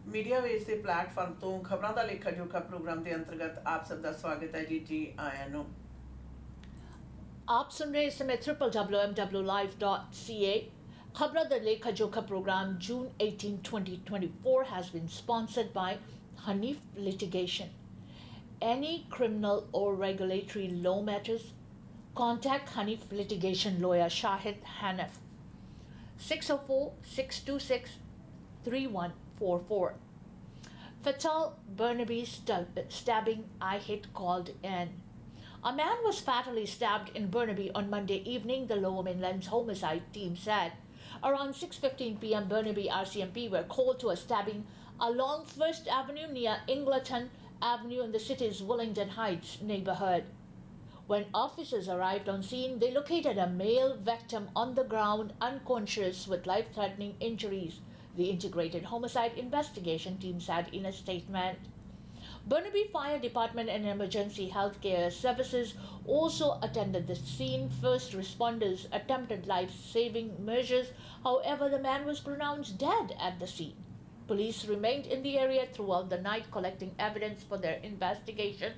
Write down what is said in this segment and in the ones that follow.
Media veg के platform तो खबरों का लेखा जोखा प्रोग्राम के अंतर्गत आप सबका स्वागत है जी आया नो। आप सुन रहे इस समय www.mwlive.ca। खबरों द लेखा जोखा programme June 18, 2024 has been sponsored by Hanif Litigation. Any criminal or regulatory law matters? Contact Hanif Litigation lawyer Shahid Hanif. 604-626-3144. Fatal Burnaby stabbing I hit called in. A man was fatally stabbed in Burnaby on Monday evening, the Lower Mainland's homicide team said. Around 6:15 p.m., Burnaby RCMP were called to a stabbing along First Avenue near Ingleton Avenue in the city's Willingdon Heights neighborhood. When officers arrived on scene, they located a male victim on the ground, unconscious with life-threatening injuries, the Integrated Homicide Investigation Team said in a statement. Burnaby Fire Department and Emergency Healthcare Services also attended the scene. First responders attempted life-saving measures. However, the man was pronounced dead at the scene. Police remained in the area throughout the night collecting evidence for their investigation.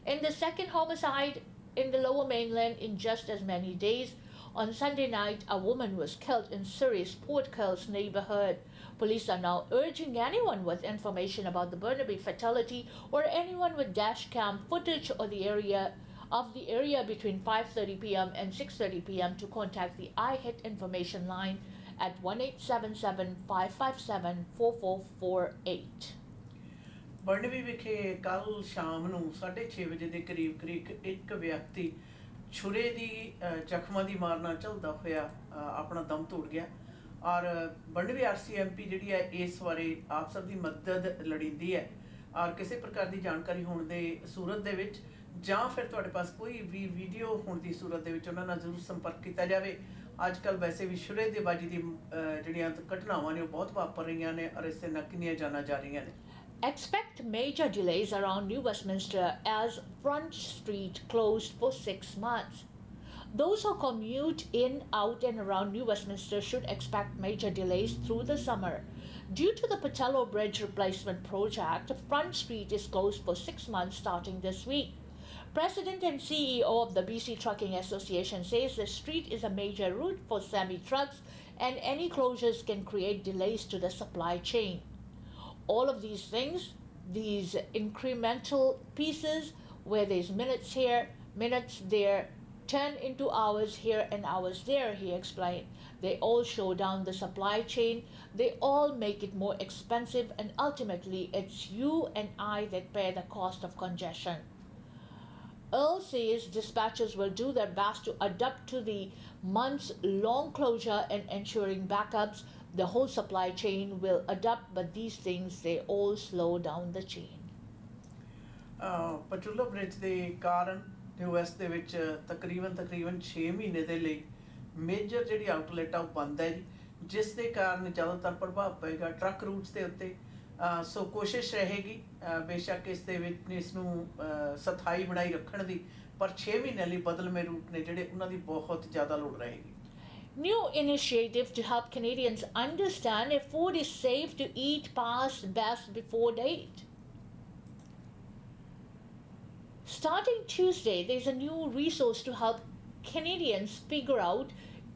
In the second homicide in the Lower Mainland in just as many days, on Sunday night, a woman was killed in Surrey's Port Curls neighborhood. Police are now urging anyone with information about the Burnaby fatality or anyone with dash cam footage of the area between 5:30 p.m. and 6:30 p.m. to contact the iHit information line at 1-877-557-4448. Burnaby विखे कल शाम ਨੂੰ 6:30 ਵਜੇ ਦੇ ਕਰੀਬ ਇੱਕ ਵਿਅਕਤੀ ਛੁਰੇ ਦੀ ਜ਼ਖਮਾਂ ਦੀ ਮਾਰ ਨਾਲ ਝੱਲਦਾ ਹੋਇਆ ਆਪਣਾ ਦਮ ਤੋੜ ਗਿਆ ਔਰ ਬਰਨਬੀ ਆਰਸੀਐਮਪੀ ਜਿਹੜੀ ਹੈ ਇਸ ਬਾਰੇ ਆਪ ਸਭ ਦੀ ਮਦਦ ਲੜੀਂਦੀ ਹੈ ਔਰ ਕਿਸੇ ਪ੍ਰਕਾਰ ਦੀ ਜਾਣਕਾਰੀ ਹੋਣ ਦੇ ਸੂਰਤ ਦੇ ਵਿੱਚ ਜਾਂ ਫਿਰ ਤੁਹਾਡੇ ਪਾਸ ਕੋਈ ਵੀ ਵੀਡੀਓ ਹੋਣ ਦੀ ਸੂਰਤ ਦੇ ਵਿੱਚ ਉਹਨਾਂ ਨਾਲ ਜ਼ਰੂਰ ਸੰਪਰਕ ਕੀਤਾ ਜਾਵੇ। ਅੱਜ ਕੱਲ੍ਹ ਵੈਸੇ ਵੀ ਛੁਰੇ ਦੀ ਬਾਜੀ ਦੀ ਜਿਹੜੀਆਂ ਘਟਨਾਵਾਂ ਨੇ ਉਹ ਬਹੁਤ ਵਾਪਰ ਰਹੀਆਂ ਨੇ ਔਰ ਇਸ ਦੇ ਨਾਲ ਕਿੰਨੀਆਂ ਜਾਨਾਂ ਜਾ ਰਹੀਆਂ ਨੇ। Expect major delays around New Westminster as Front Street closed for 6 months. Those who commute in, out and around New Westminster should expect major delays through the summer. Due to the Patello Bridge replacement project, Front Street is closed for 6 months starting this week. President and CEO of the BC Trucking Association says the street is a major route for semi-trucks and any closures can create delays to the supply chain. All of these things, these incremental pieces where there's minutes here, minutes there, turn into hours here and hours there, he explained. They all slow down the supply chain. They all make it more expensive and ultimately it's you and I that pay the cost of congestion. Earl says dispatchers will do their best to adapt to the months-long closure and ensuring backups. The whole supply chain will adapt, but these things, they all slow down the chain. ਪਟੋਲਾ bridge ਦੇ ਕਾਰਨ US ਦੇ ਵਿੱਚ ਤਕਰੀਬਨ 6 ਮਹੀਨੇ ਦੇ ਲਈ major ਜਿਹੜੀ ਆਊਟਲੈਟ ਆ ਉਹ ਬੰਦ ਹੈ ਜੀ, ਜਿਸ ਦੇ ਕਾਰਨ ਜ਼ਿਆਦਾਤਰ ਪ੍ਰਭਾਵ ਪਏਗਾ ਟਰੱਕ ਰੂਟਸ ਦੇ ਉੱਤੇ। ਸੋ ਕੋਸ਼ਿਸ਼ ਰਹੇਗੀ ਬੇਸ਼ੱਕ ਇਸ ਦੇ ਵਿੱਚ ਇਸ ਨੂੰ ਸਥਾਈ ਬਣਾਈ ਰੱਖਣ ਦੀ, ਪਰ 6 ਮਹੀਨਿਆਂ ਲਈ ਬਦਲਵੇਂ ਰੂਟ ਨੇ ਜਿਹੜੇ ਉਹਨਾਂ ਦੀ ਬਹੁਤ ਜ਼ਿਆਦਾ ਲੋੜ ਰਹੇਗੀ। New initiative to help Canadians understand if food is safe to eat past best before date. Starting Tuesday, there's a new resource to help Canadians figure out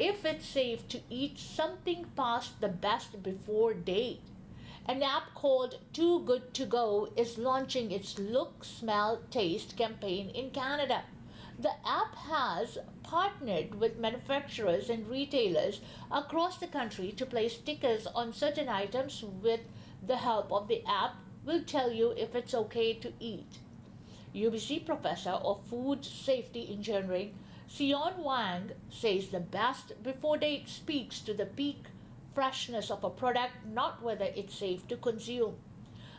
if it's safe to eat something past the best before date. An app called Too Good To Go is launching its Look, Smell, Taste campaign in Canada. The app has partnered with manufacturers and retailers across the country to place stickers on certain items. With the help of the app, will tell you if it's okay to eat. UBC professor of food safety engineering Sion Wang says the best before date speaks to the peak freshness of a product, not whether it's safe to consume.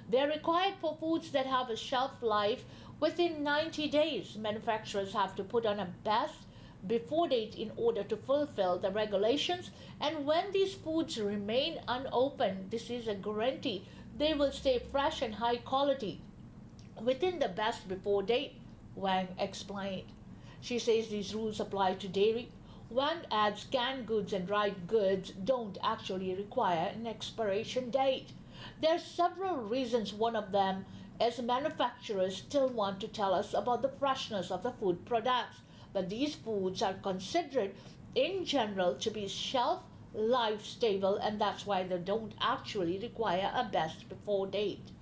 They're required for foods that have a shelf life within 90 days. Manufacturers have to put on a best before date in order to fulfill the regulations, and when these foods remain unopened, this is a guarantee they will stay fresh and high quality within the best before date, Wang explained. She says these rules apply to dairy. Wang adds canned goods and dried goods don't actually require an expiration date. There are several reasons. One of them is manufacturers still want to tell us about the freshness of the food products, but these foods are considered in general to be shelf life stable, and that's why they don't actually require a best before date.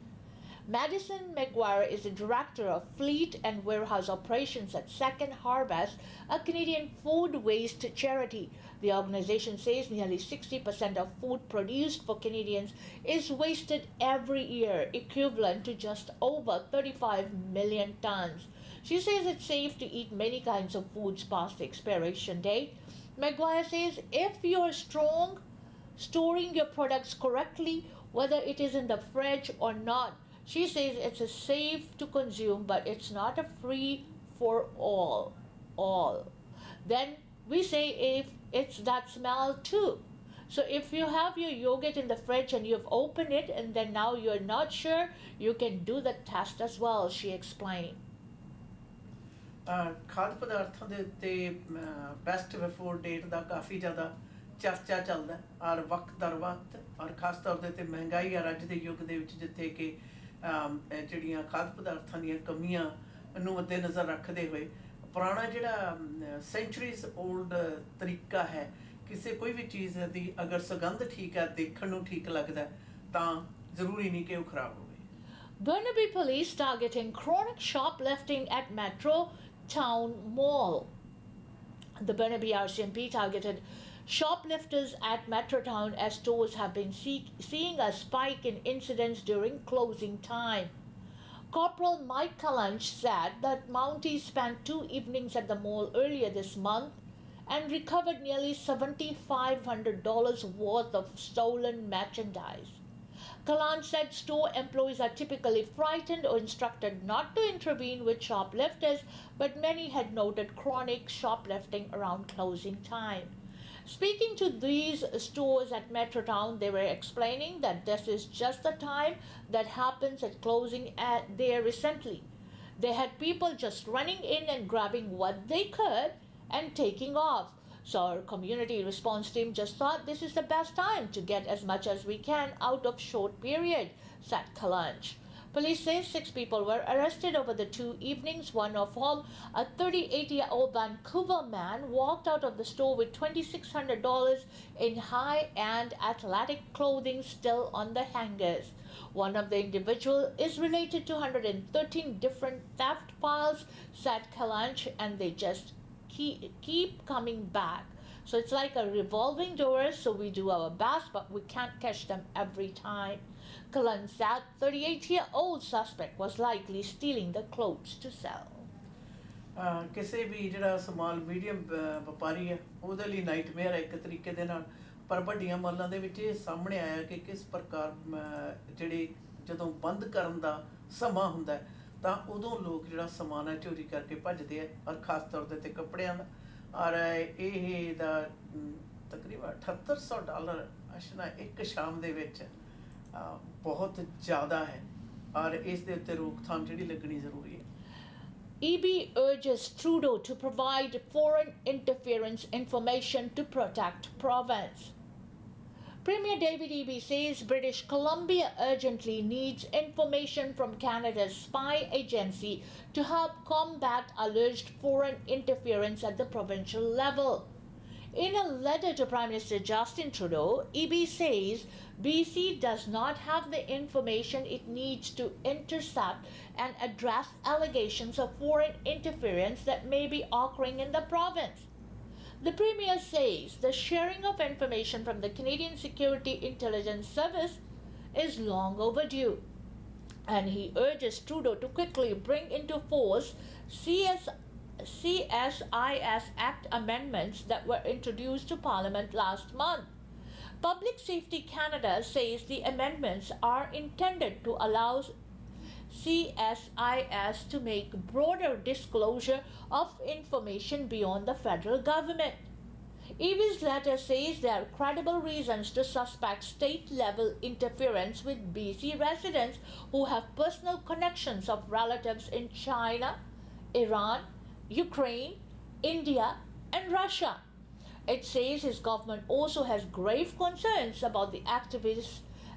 Madison McGuire is the director of fleet and warehouse operations at Second Harvest, a Canadian food waste charity. The organization says nearly 60% of food produced for Canadians is wasted every year, equivalent to just over 35 million tons. She says it's safe to eat many kinds of foods past the expiration date. McGuire says if you're strong, storing your products correctly, whether it is in the fridge or not, she says it's a safe to consume, but it's not a free for all. Then we say if it's that smell too. So if you have your yogurt in the fridge and you've opened it and then now you're not sure, you can do the test as well, she explained. ਖਾਦ ਪਦਾਰਥਾਂ ਦੇ ਉੱਤੇ best before date ਦਾ ਕਾਫੀ ਜ਼ਿਆਦਾ ਚਰਚਾ ਚੱਲਦਾ ਔਰ ਵਕਤ ਦਰ ਵਕਤ ਔਰ ਖਾਸ ਤੌਰ ਦੇ 'ਤੇ ਮਹਿੰਗਾਈ ਔਰ ਅੱਜ ਦੇ ਯੁੱਗ ਦੇ ਵਿੱਚ ਜਿੱਥੇ ਕਿ ਜਿਹੜੀਆਂ ਖਾਦ ਪਦਾਰਥਾਂ ਦੀਆਂ ਕਮੀਆਂ ਨੂੰ ਮੱਦੇ ਨਜ਼ਰ ਰੱਖਦੇ ਹੋਏ ਪੁਰਾਣਾ ਜਿਹੜਾ ਸੈਂਚੁਰੀਜ਼ ਓਲਡ ਤਰੀਕਾ ਹੈ ਕਿਸੇ ਕੋਈ ਵੀ ਚੀਜ਼ ਦੀ ਅਗਰ ਸੁਗੰਧ ਠੀਕ ਹੈ ਦੇਖਣ ਨੂੰ ਠੀਕ ਲੱਗਦਾ ਤਾਂ ਜ਼ਰੂਰੀ ਨਹੀਂ ਕਿ ਉਹ ਖਰਾਬ ਹੋਵੇ। Burnaby police targeting chronic shoplifting at Metro Town Mall. The Burnaby RCMP targeted shoplifters at Metrotown as stores have been seeing a spike in incidents during closing time. Corporal Mike Kalanch said that Mounties spent 2 evenings at the mall earlier this month and recovered nearly $7,500 worth of stolen merchandise. Kalanch said store employees are typically frightened or instructed not to intervene with shoplifters, but many had noted chronic shoplifting around closing time. Speaking to these stores at Metrotown, they were explaining that this is just the time that happens at closing there recently. They had people just running in and grabbing what they could and taking off. So our community response team just thought this is the best time to get as much as we can out of short period, said Kalanch. Police say 6 people were arrested over the 2 evenings, one of whom, a 38-year-old Vancouver man, walked out of the store with $2,600 in high-end athletic clothing still on the hangers. One of the individuals is related to 113 different theft files, said Kalanch, and they just keep coming back. So it's like a revolving door, so we do our best, but we can't catch them every time. Kalan said 38-year-old suspect was likely stealing the clothes to sell. ਕਿਸੇ ਵੀ ਜਿਹੜਾ small medium ਵਪਾਰੀ ਹੈ ਉਹਦੇ ਲਈ ਨਾਈਟਮੇਅਰ ਹੈ ਇੱਕ ਤਰੀਕੇ ਦੇ ਨਾਲ, ਪਰ ਵੱਡੀਆਂ ਮਾਲਾਂ ਦੇ ਵਿੱਚ ਇਹ ਸਾਹਮਣੇ ਆਇਆ ਕਿ ਕਿਸ ਪ੍ਰਕਾਰ ਜਿਹੜੇ ਜਦੋਂ ਬੰਦ ਕਰਨ ਦਾ ਸਮਾਂ ਹੁੰਦਾ ਤਾਂ ਉਦੋਂ ਲੋਕ ਜਿਹੜਾ ਸਮਾਨ ਹੈ ਚੋਰੀ ਕਰਕੇ ਭੱਜਦੇ ਆ ਔਰ ਖਾਸ ਤੌਰ ਦੇ 'ਤੇ ਕੱਪੜਿਆਂ ਦਾ ਔਰ ਇਹ ਦਾ ਤਕਰੀਬਨ $7800 ਅਸ਼ਨਾ ਇੱਕ ਸ਼ਾਮ ਦੇ ਵਿੱਚ ਬਹੁਤ ਜ਼ਿਆਦਾ ਹੈ ਔਰ ਇਸ ਦੇ ਉੱਤੇ ਰੋਕਥਾਮ ਜਿਹੜੀ ਲੱਗਣੀ ਜ਼ਰੂਰੀ ਹੈ। EB urges Trudeau to provide foreign interference information to protect province. Premier David Eby says British Columbia urgently needs information from Canada's spy agency to help combat alleged foreign interference at the provincial level. In a letter to Prime Minister Justin Trudeau, Eby says BC does not have the information it needs to intercept and address allegations of foreign interference that may be occurring in the province. The Premier says the sharing of information from the Canadian Security Intelligence Service is long overdue, and he urges Trudeau to quickly bring into force CSIS Act amendments that were introduced to Parliament last month. Public Safety Canada says the amendments are intended to allow CSIS to make broader disclosure of information beyond the federal government. Eby's letter says there are credible reasons to suspect state-level interference with BC residents who have personal connections of relatives in China, Iran, Ukraine, India, and Russia. It says his government also has grave concerns about the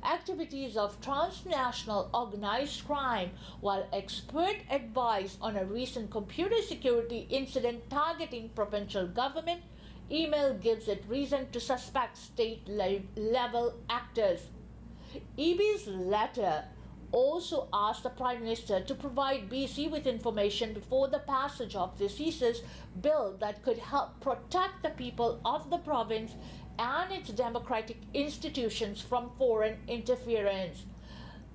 activities of transnational organized crime, while expert advice on a recent computer security incident targeting provincial government, email gives it reason to suspect state level actors. EB's letter also asked the Prime Minister to provide BC with information before the passage of the CSIS bill that could help protect the people of the province and its democratic institutions from foreign interference.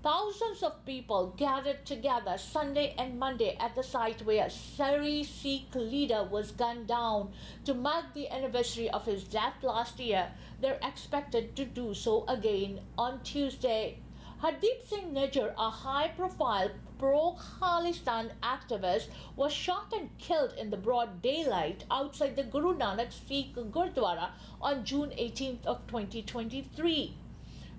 Thousands of people gathered together Sunday and Monday at the site where Sari Sikh leader was gunned down to mark the anniversary of his death last year. They're expected to do so again on Tuesday. Hardeep Singh Nijjar, a high-profile pro-Khalistan activist, was shot and killed in the broad daylight outside the Guru Nanak Sikh Gurdwara on June 18th of 2023.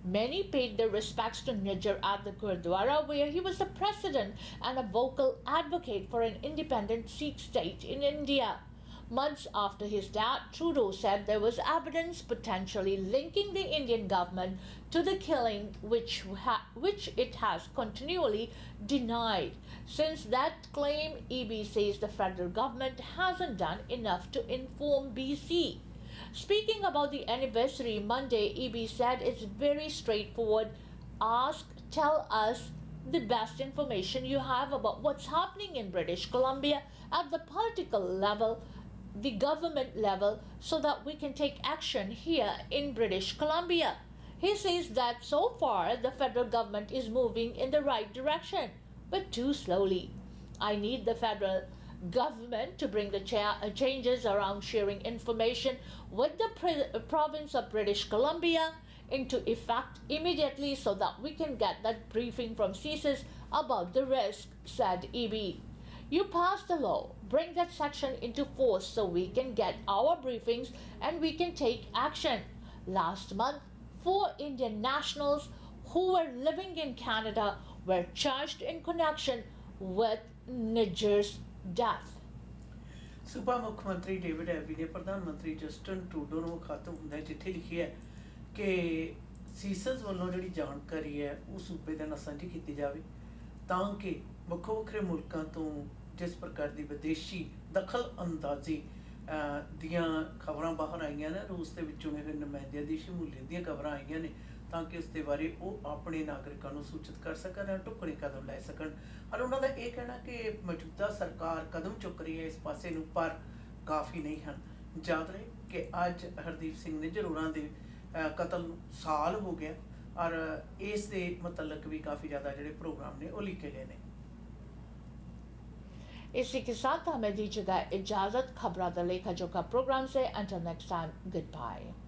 Many paid their respects to Nijjar at the Gurdwara, where he was the president and a vocal advocate for an independent Sikh state in India. Months after his death, Trudeau said there was evidence potentially linking the Indian government to the killing, which it has continually denied. Since that claim, EB says the federal government hasn't done enough to inform BC. Speaking about the anniversary Monday, EB said it's very straightforward. Tell us the best information you have about what's happening in British Columbia at the political level, the government level, so that we can take action here in British Columbia. He says that so far the federal government is moving in the right direction, but too slowly. I need the federal government to bring the changes around sharing information with the province of British Columbia into effect immediately so that we can get that briefing from CSIS about the risk, said EB. You passed the law. Bring that section into force so we can get our briefings and we can take action. Last month, 4 Indian nationals who were living in Canada were charged in connection with Nijjar's death. सूबा मुख्य मंत्री David AB ने प्रधानमंत्री Justin Trudeau ਨੂੰ ਖਤ ਹੁੰਦਾ ਚਿੱਠੀ ਲਿਖੀ ਹੈ ਕਿ ਸੀਸਸ ਵੱਲੋਂ ਜਿਹੜੀ ਜਾਣਕਾਰੀ ਹੈ ਉਹ ਸੂਬੇ ਦੇ ਨਾਲ ਸਾਂਝੀ ਕੀਤੀ ਜਾਵੇ ਤਾਂ ਕਿ ਵੱਖੋ ਵੱਖਰੇ ਮੁਲਕਾਂ ਤੋਂ ਜਿਸ ਪ੍ਰਕਾਰ ਦੀ ਵਿਦੇਸ਼ੀ ਦਖਲ ਅੰਦਾਜ਼ੀ ਦੀਆਂ ਖਬਰਾਂ ਬਾਹਰ ਆਈਆਂ ਨੇ ਰੂਸ ਦੇ ਵਿੱਚ ਚੁਣੇ ਹੋਏ ਨੁਮਾਇੰਦਿਆਂ ਦੀ ਸ਼ਮੂਲੀਅਤ ਦੀਆਂ ਖਬਰਾਂ ਆਈਆਂ ਨੇ ਤਾਂ ਕਿ ਉਸ ਦੇ ਬਾਰੇ ਉਹ ਆਪਣੇ ਨਾਗਰਿਕਾਂ ਨੂੰ ਸੂਚਿਤ ਕਰ ਸਕਣ ਢੁਕਵੇਂ ਕਦਮ ਲੈ ਸਕਣ ਔਰ ਉਹਨਾਂ ਦਾ ਇਹ ਕਹਿਣਾ ਕਿ ਮੌਜੂਦਾ ਸਰਕਾਰ ਕਦਮ ਚੁੱਕ ਰਹੀ ਹੈ ਇਸ ਪਾਸੇ ਨੂੰ ਪਰ ਕਾਫੀ ਨਹੀਂ ਹਨ ਯਾਦ ਰਹੇ ਕਿ ਅੱਜ ਹਰਦੀਪ ਸਿੰਘ ਨਿੱਜਰ ਹੋਰਾਂ ਦੇ ਕਤਲ ਨੂੰ ਸਾਲ ਹੋ ਗਿਆ और इस दे मतलब भी काफ़ी ज़्यादा जो प्रोग्राम ने वो लिखे गए हैं। इसी के साथ हमें दीजिएगा इजाज़त। खबरा द लेखा जोखा प्रोग्राम से। Until next time, goodbye.